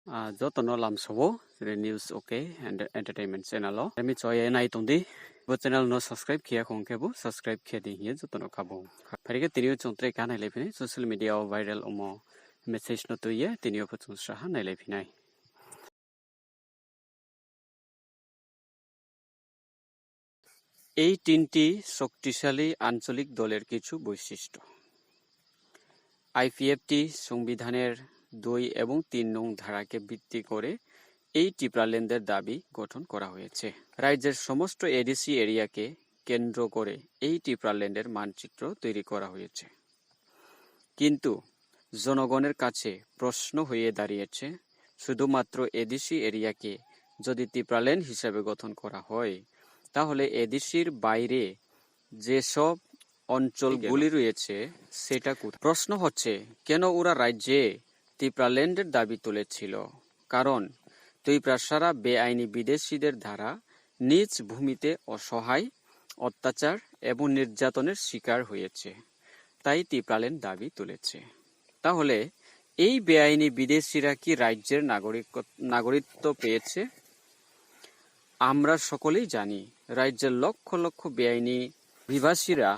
Jotono lamsobo the news okay and entertainment channel lo mi choye nai tongdi bo channel no subscribe khia khongke bo subscribe khia di hi jotono khabo pharike tinio chongtre ka nai lephine social media viral omo message no tuye tinio pho chung saha nai lephinai এই তিনটি শক্তিশালী আঞ্চলিক দলের কিছু বৈশিষ্ট্য IPFT সংবিধানের 2 এবং 3 নং ধারাকে ভিত্তি করে এই টিপ্রাল্যান্ডের দাবি গঠন করা হয়েছে রাজ্যের সমস্ত এডিসি এরিয়াকে কেন্দ্র করে এই টিপ্রাল্যান্ডের মানচিত্র তৈরি করা হয়েছে কিন্তু জনগণের কাছে প্রশ্ন হয়ে দাঁড়িয়েছে শুধুমাত্র এডিসি এরিয়াকে যদি টিপ্রাল্যান্ড হিসেবে গঠন করা হয় তাহলে এডিসির বাইরে যেসব অঞ্চলগুলি রয়েছে সেটা কোথায় প্রশ্ন হচ্ছে কেন ওরা রাজ্যে টিপ্রাল্যান্ডের দাবি তুলেছিল কারণ টিপ্রাসারা বেআইনি বিদেশিদের দ্বারা নিজ ভূমিতে অসহায় অত্যাচার এবং নির্যাতনের শিকার হয়েছে তাই টিপ্রাল্যান্ড দাবি তুলেছে তাহলে এই বেআইনি বিদেশিরা কি রাজ্যের নাগরিকত্ব পেয়েছে আমরা সকলেই জানি রাজ্যের লক্ষ লক্ষ বেআইনি অভিবাসীরা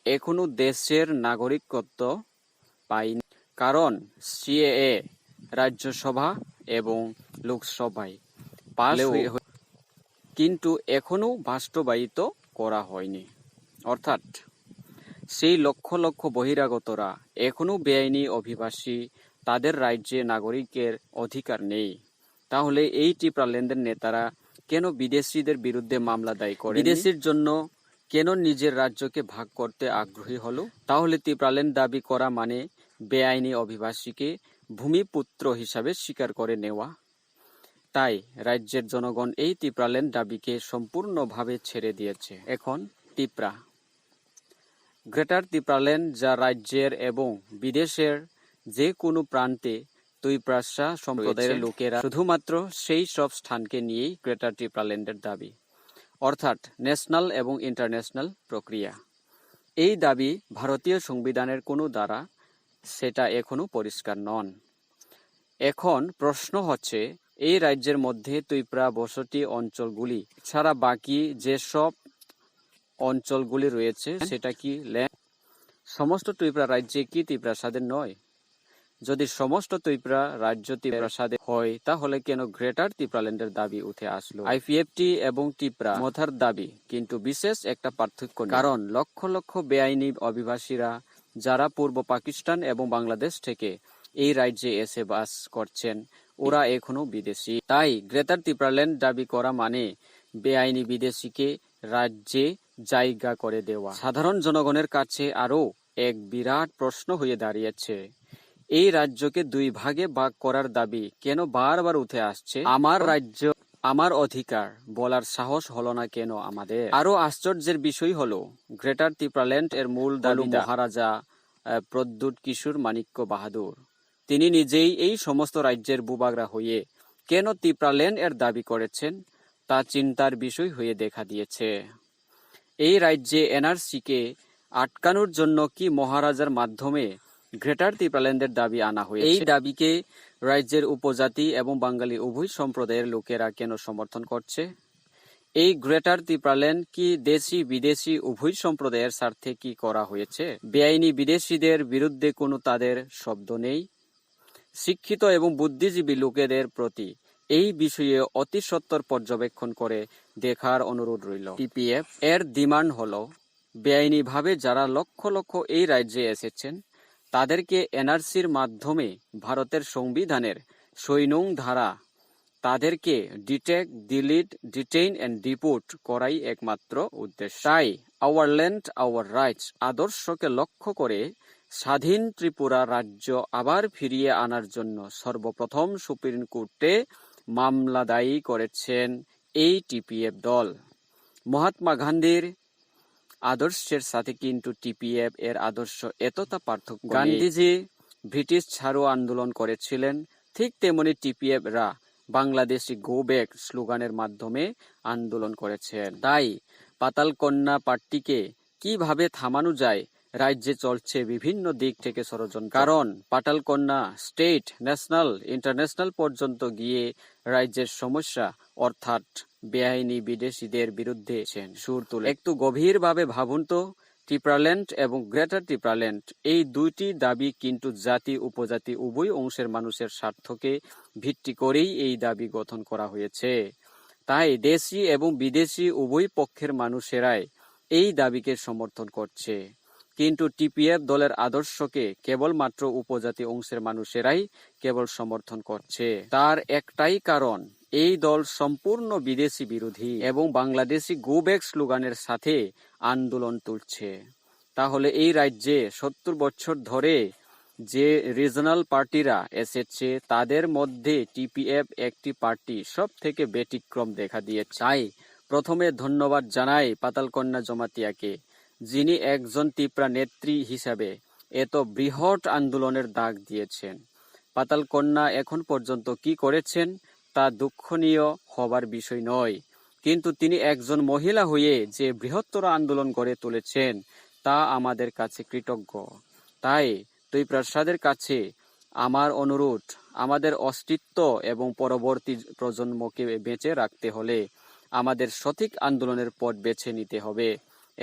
এখনো দেশের নাগরিকত্ব পায়নি কারণ সিএএ রাজ্যসভা এবং লোকসভায় পাস কিন্তু এখনো বাস্তবায়িত করা হয়নি অর্থাৎ সেই লক্ষ লক্ষ বহিরাগতরা এখনো বেআইনি অভিবাসী তাদের রাজ্যে নাগরিকের অধিকার নেই তাহলে এই টিপ্রাল্যান্ডের নেতারা কেন বিদেশিদের বিরুদ্ধে মামলা দায়ের করে বিদেশির জন্য কেন নিজের রাজ্যকে ভাগ করতে আগ্রহী হলো তাহলে টিপ্রাল্যান্ড দাবি করা মানে বেআইনি অভিবাসীকে ভূমিপুত্র হিসাবে স্বীকার করে নেওয়া তাই রাজ্যের জনগণ এই টিপ্রাল্যান্ড দাবিকে সম্পূর্ণভাবে ছেড়ে দিয়েছে এখন টিপ্রা গ্রেটার টিপ্রাল্যান্ড যা রাজ্যের এবং বিদেশের যে কোনো প্রান্তে টিপ্রাসা সম্প্রদায়ের লোকেরা শুধুমাত্র সেই সব স্থানকে নিয়েই গ্রেটার টিপ্রাল্যান্ডের দাবি অর্থাৎ ন্যাশনাল এবং ইন্টারন্যাশনাল প্রক্রিয়া এই দাবি ভারতীয় সংবিধানের কোনো দ্বারা সেটা এখনো পরিষ্কার নন এখন প্রশ্ন হচ্ছে এই রাজ্যের মধ্যে টিপ্রা বসতি অঞ্চলগুলি ছাড়া বাকি যেসব অঞ্চলগুলি রয়েছে সেটা কি সমস্ত টিপ্রা রাজ্যে কি টিপ্রাসাদের নয় যদি সমস্ত টিপ্রা রাজ্য টিপ্রাসাদের হয় তাহলে কেন গ্রেটার টিপ্রাল্যান্ডের দাবি উঠে আসলো আইপিএফটি এবং টিপ্রা মথার দাবি কিন্তু বিশেষ একটা পার্থক্য কারণ লক্ষ লক্ষ বেআইনি অভিবাসীরা যারা পূর্ব পাকিস্তান এবং বাংলাদেশ থেকে এই রাজ্যে এসে বাস করছেন ওরা এখনো বিদেশি তাই গ্রেটার টিপ্রাল্যান্ড দাবি করা মানে বেআইনি বিদেশিকে রাজ্যে জায়গা করে দেওয়া সাধারণ জনগণের কাছে আরো এক বিরাট প্রশ্ন হয়ে দাঁড়িয়েছে এই রাজ্যকে 2 ভাগে ভাগ করার দাবি কেন বারবার উঠে আসছে আমার রাজ্য আমার অধিকার বলার সাহস হলো না কেন আমাদের আরো আশ্চর্যের বিষয় হলো গ্রেটার টিপ্রাল্যান্ড এর মূল দাবি মহারাজা প্রদ্যুৎ কিশোর মাণিক্য বাহাদুর তিনি নিজেই এই সমস্ত রাজ্যের বুবাগরা হয়ে কেন টিপ্রাল্যান্ড এর দাবি করেছেন তা চিন্তার বিষয় হয়ে দেখা দিয়েছে এই রাজ্যে এনআরসিকে আটকানোর জন্য কি মহারাজার মাধ্যমে গ্রেটার টিপ্রাল্যান্ডের দাবি আনা হয়েছে এই দাবিকে রাজ্যের উপজাতি এবং বাঙালি উভয় সম্প্রদায়ের লোকেরা কেন সমর্থন করছে এই গ্রেটার টিপ্রাল্যান্ড কি দেশি বিদেশি উভয় সম্প্রদায়ের স্বার্থে কি করা হয়েছে বেআইনি বিদেশিদের বিরুদ্ধে কোনো তাদের শব্দ নেই শিক্ষিত এবং বুদ্ধিজীবী লোকেদের প্রতি এই বিষয়ে অতি সত্বর পর্যবেক্ষণ করে দেখার অনুরোধ রইল টিপিএফ এর ডিমান্ড হলো বেআইনিভাবে যারা লক্ষ লক্ষ এই রাজ্যে এসেছেন তাদেরকে এনআরসির মাধ্যমে ভারতের সংবিধানের 6 নং ধারা তাদেরকে detect delete detain and deport করাই একমাত্র উদ্দেশ্য তাই আওয়ার ল্যান্ড আওয়ার রাইটস আদর্শকে লক্ষ্য করে স্বাধীন ত্রিপুরা রাজ্য আবার ফিরিয়ে আনার জন্য সর্বপ্রথম সুপ্রিম কোর্টে মামলা দায়ী করেছেন এই টিপিএফ দল মহাত্মা গান্ধীর আদর্শের সাথে কিন্তু টিপিএফ এর আদর্শ এতটা পার্থক্য গান্ধীজি ব্রিটিশ ছাড়ো আন্দোলন করেছিলেন ঠিক তেমনি টিপিএফ রা বাংলাদেশি গো ব্যাক স্লোগানের মাধ্যমে আন্দোলন করেছেন তাই পাতালকন্যা পার্টিকে কিভাবে থামানো যায় রাজ্যে চলছে বিভিন্ন দিক থেকে ষড়যন্ত্র। কারণ পাটালকন্যা স্টেট, ন্যাশনাল, ইন্টারন্যাশনাল পর্যন্ত গিয়ে রাজ্যের সমস্যা অর্থাৎ বেআইনি বিদেশিদের বিরুদ্ধে সুর তুলে। একটু গভীরভাবে ভাবুন তো, টিপ্রাল্যান্ড এবং গ্রেটার টিপ্রাল্যান্ড এই দুইটি দাবি কিন্তু জাতি উপজাতি উভয় অংশের মানুষের স্বার্থকে ভিত্তি করেই এই দাবি গঠন করা হয়েছে। তাই দেশি এবং বিদেশি উভয় পক্ষের মানুষেরাই এই দাবিকে সমর্থন করছে। কিন্তু টিপিএফ দলের আদর্শকে কেবলমাত্র উপজাতি অংশের মানুষেরাই কেবল সমর্থন করছে। তার একটাই কারণ, এই দল সম্পূর্ণ বিদেশি বিরোধী এবং বাংলাদেশি গো ব্যাক স্লোগানের সাথে আন্দোলন তুলছে। তাহলে এই রাজ্যে 70 বছর ধরে যে রিজনাল পার্টিরা এসেছে তাদের মধ্যে টিপিএফ একটি পার্টি সব থেকে ব্যতিক্রম দেখা দিয়েছে। তাই প্রথমে ধন্যবাদ জানাই পাতালকন্যা জমাতিয়াকে, যিনি একজন টিপ্রা নেত্রী হিসাবে এত বৃহৎ আন্দোলনের ডাক দিয়েছেন। পাতালকন্যা এখন পর্যন্ত কি করেছেন তা দুঃখনীয় হবার বিষয় নয়, কিন্তু তিনি একজন মহিলা হয়ে যে বৃহত্তর আন্দোলন গড়ে তুলেছেন তা আমাদের কাছে কৃতজ্ঞ। তাই টিপ্রাসাদের কাছে আমার অনুরোধ, আমাদের অস্তিত্ব এবং পরবর্তী প্রজন্মকে বেঁচে রাখতে হলে আমাদের সঠিক আন্দোলনের পথ বেছে নিতে হবে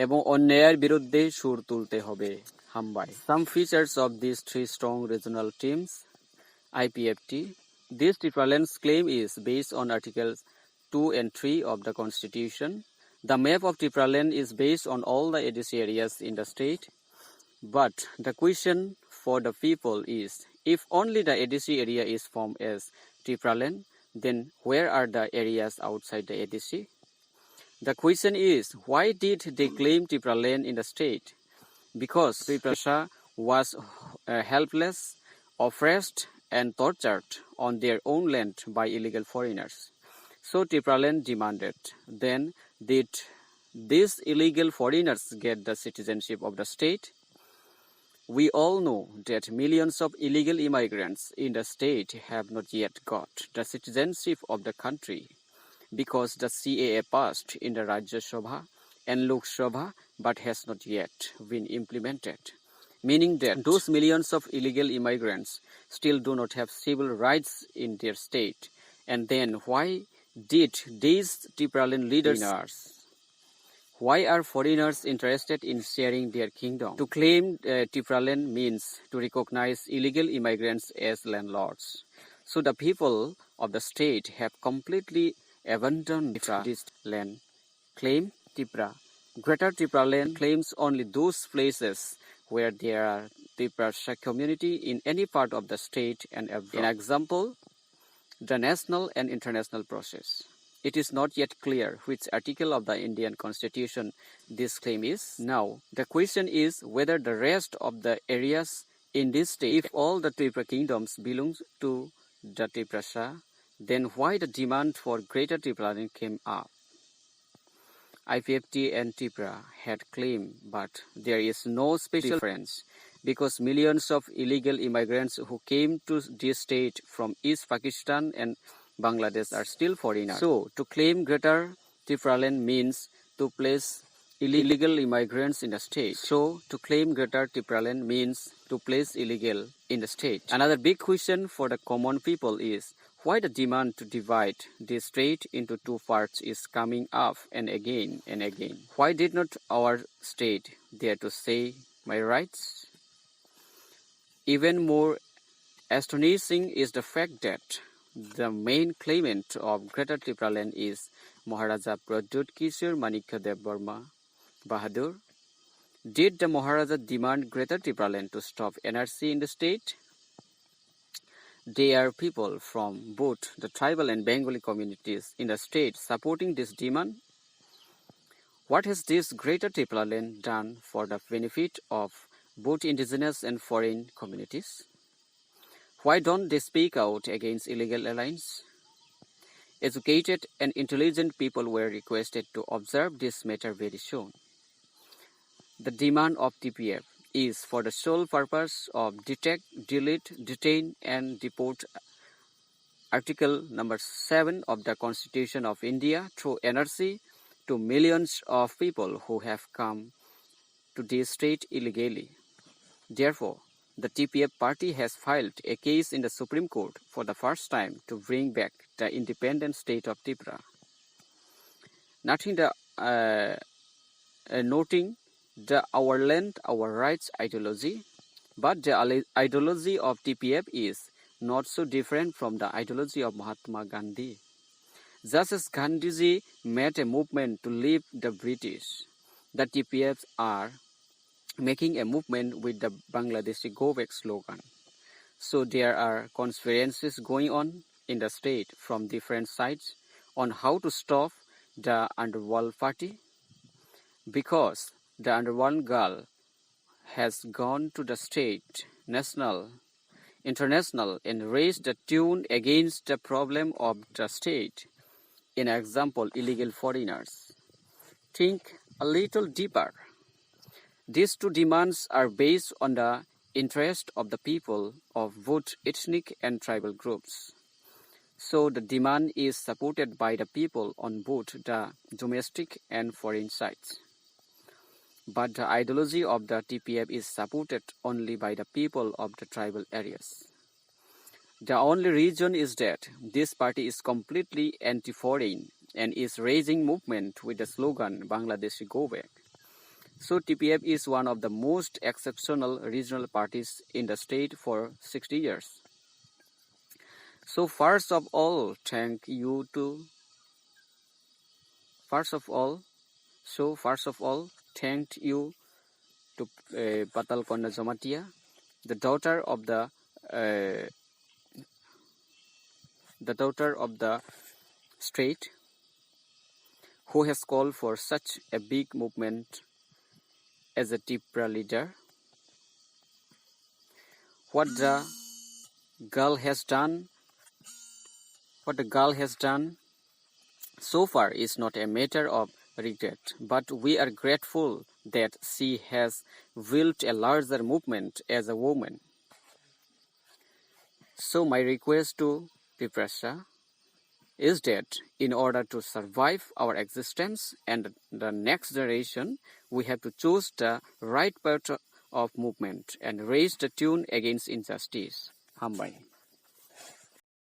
এবং অন্যায়ের বিরুদ্ধে সুর তুলতে হবে। হামবাই। Some features of these three strong regional teams, IPFT. This Tipraland's claim is based on Articles 2 and 3 of the Constitution. The map of Tipraland is based on all the ADC areas in the state. But the question for the people is, if only the ADC area is formed as Tipraland, then where are the areas outside the ADC? The question is, why did they claim Tipraland in the state? Because Tiprasa was helpless, oppressed and tortured on their own land by illegal foreigners. So Tipraland demanded. Then did these illegal foreigners get the citizenship of the state? We all know that millions of illegal immigrants in the state have not yet got the citizenship of the country because the CAA passed in the Rajya Sabha and Lok Sabha but has not yet been implemented, meaning that those millions of illegal immigrants still do not have civil rights in their state. And then why did these Tipraland leaders, why are foreigners interested in sharing their kingdom? To claim Tipraland means to recognize illegal immigrants as landlords. So the people of the state have completely abandoned this land. Claim Tipra. Greater Tipraland claims only those places where there are Tiprasa community in any part of the state and abroad. An example, the national and international process. It is not yet clear which article of the Indian Constitution this claim is. Now, the question is whether the rest of the areas in this state, if all the Tripura kingdoms belong to the Tiprasa, then why the demand for Greater Tipraland came up? IPFT and Tripura had claimed, but there is no special difference because millions of illegal immigrants who came to this state from East Pakistan and Bangladesh are still foreigners. So, to claim Greater Tipraland means to place illegal immigrants in the state. So, to claim Greater Tipraland means to place illegal in the state. Another big question for the common people is, why the demand to divide this state into two parts is coming up and again and again? Why did not our state dare to say my rights? Even more astonishing is the fact that the main claimant of Greater Tipraland is Maharaja Pradyut Kishore Manikya Dev Burma Bahadur. Did the Maharaja demand Greater Tipraland to stop NRC in the state? There are people from both the tribal and Bengali communities in the state supporting this demand. What has this Greater Tipraland done for the benefit of both indigenous and foreign communities? Why don't they speak out against illegal alliance? Educated and intelligent people were requested to observe this matter very soon. The demand of TPF is for the sole purpose of detect, delete, detain and deport Article number 7 of the Constitution of India through NRC to millions of people who have come to the state illegally. Therefore, the TPF party has filed a case in the Supreme Court for the first time to bring back the independent state of Tripura. Noting the our land, our rights ideology, but the ideology of TPF is not so different from the ideology of Mahatma Gandhi. Just as Gandhiji made a movement to leave the British, the TPFs are making a movement with the Bangladeshi Go Back slogan. So there are conspiracies going on in the state from different sides on how to stop the underworld party, because the underworld girl has gone to the state, national, international, and raised the tune against the problem of the state. In example, illegal foreigners. Think a little deeper. These two demands are based on the interest of the people of both ethnic and tribal groups. So the demand is supported by the people on both the domestic and foreign sides. But the ideology of the TPF is supported only by the people of the tribal areas. The only reason is that this party is completely anti-foreign and is raising movement with the slogan Bangladeshi Go Back. So TPF is one of the most exceptional regional parties in the state for 60 years. So first of all, thank you to Patal Konna Jamatia, the daughter of the state, who has called for such a big movement as a Tripura leader. What the girl has done so far is not a matter of regret, but we are grateful that she has built a larger movement as a woman. So my request to Tripura is that in order to survive our existence and the next generation, we have to choose the right path of movement and raise the tune against injustice. Hambai.